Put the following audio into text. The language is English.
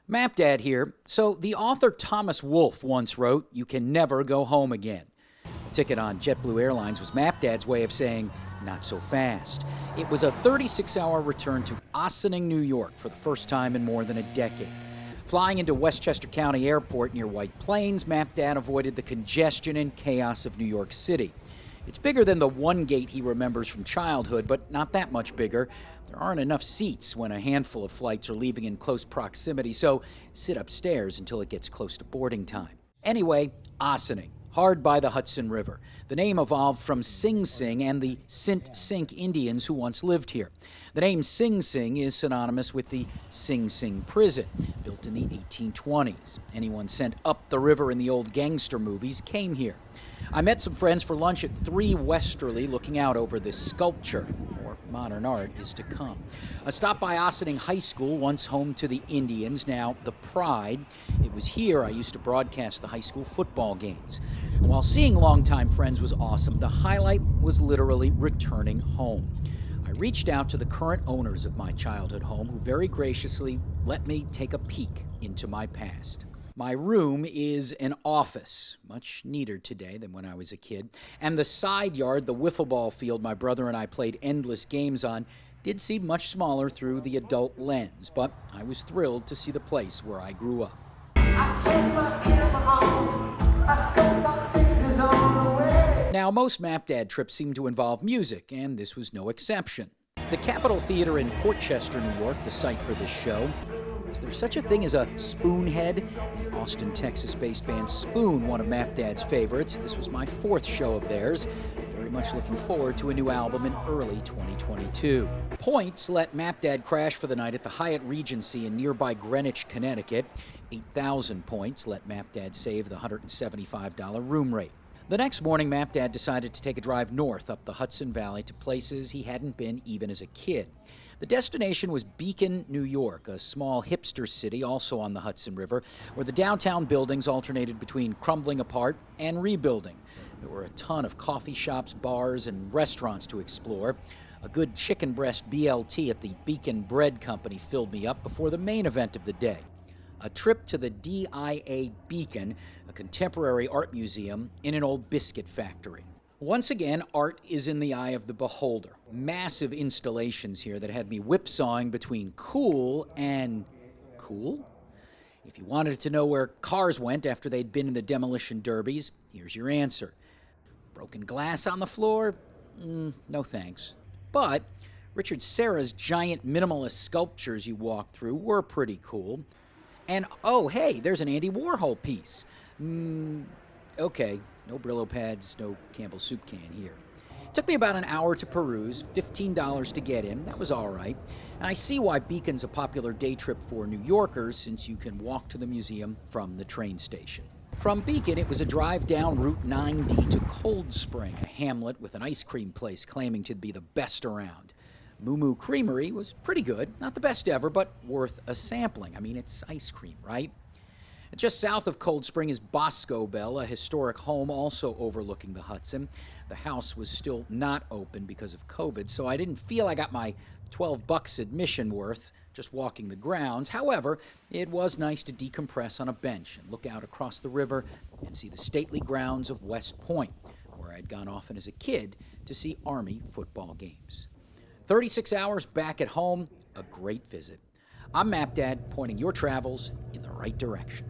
MapDad here. So, the author Thomas Wolfe once wrote, "You can never go home again." A ticket on JetBlue Airlines was MapDad's way of saying, "Not so fast." It was a 36-hour return to Ossining, New York for the first time in more than a decade. Flying into Westchester County Airport near White Plains, MapDad avoided the congestion and chaos of New York City. It's bigger than the one gate he remembers from childhood, but not that much bigger. There aren't enough seats when a handful of flights are leaving in close proximity, so sit upstairs until it gets close to boarding time. Anyway, Ossining, hard by the Hudson River. The name evolved from Sing Sing and the Sint Sink Indians who once lived here. The name Sing Sing is synonymous with the Sing Sing prison, built in the 1820s. Anyone sent up the river in the old gangster movies came here. I met some friends for lunch at 3 Westerly, looking out over this sculpture. More modern art is to come. A stop by Ossining High School, once home to the Indians, now the Pride. It was here I used to broadcast the high school football games. And while seeing longtime friends was awesome, the highlight was literally returning home. I reached out to the current owners of my childhood home, who very graciously let me take a peek into my past. My room is an office, much neater today than when I was a kid, and the side yard, the wiffle ball field my brother and I played endless games on, did seem much smaller through the adult lens, but I was thrilled to see the place where I grew up. Now, most MapDad trips seem to involve music, and this was no exception. The Capitol Theater in Portchester, New York, the site for this show. Is there such a thing as a Spoonhead? The Austin, Texas-based band Spoon, one of MapDad's favorites. This was my 4th show of theirs. Very much looking forward to a new album in early 2022. Points let MapDad crash for the night at the Hyatt Regency in nearby Greenwich, Connecticut. 8,000 points let MapDad save the $175 room rate. The next morning, MapDad decided to take a drive north up the Hudson Valley to places he hadn't been even as a kid. The destination was Beacon, New York, a small hipster city also on the Hudson River, where the downtown buildings alternated between crumbling apart and rebuilding. There were a ton of coffee shops, bars, and restaurants to explore. A good chicken breast BLT at the Beacon Bread Company filled me up before the main event of the day. A trip to the DIA Beacon, a contemporary art museum in an old biscuit factory. Once again, art is in the eye of the beholder. Massive installations here that had me whipsawing between cool and cool. If you wanted to know where cars went after they'd been in the demolition derbies, here's your answer. Broken glass on the floor? No thanks. But Richard Serra's giant minimalist sculptures you walked through were pretty cool. And oh, hey, there's an Andy Warhol piece. Okay, no Brillo pads, no Campbell soup can here. It took me about an hour to peruse, $15 to get in. That was all right. And I see why Beacon's a popular day trip for New Yorkers, since you can walk to the museum from the train station. From Beacon, it was a drive down Route 9D to Cold Spring, a hamlet with an ice cream place claiming to be the best around. Moo Moo Creamery was pretty good, not the best ever, but worth a sampling. I mean, it's ice cream, right? Just south of Cold Spring is Bosco Bell, a historic home also overlooking the Hudson. The house was still not open because of COVID, so I didn't feel I got my $12 admission worth just walking the grounds. However, it was nice to decompress on a bench and look out across the river and see the stately grounds of West Point, where I'd gone often as a kid to see Army football games. 36 hours back at home, a great visit. I'm MapDad, pointing your travels in the right direction.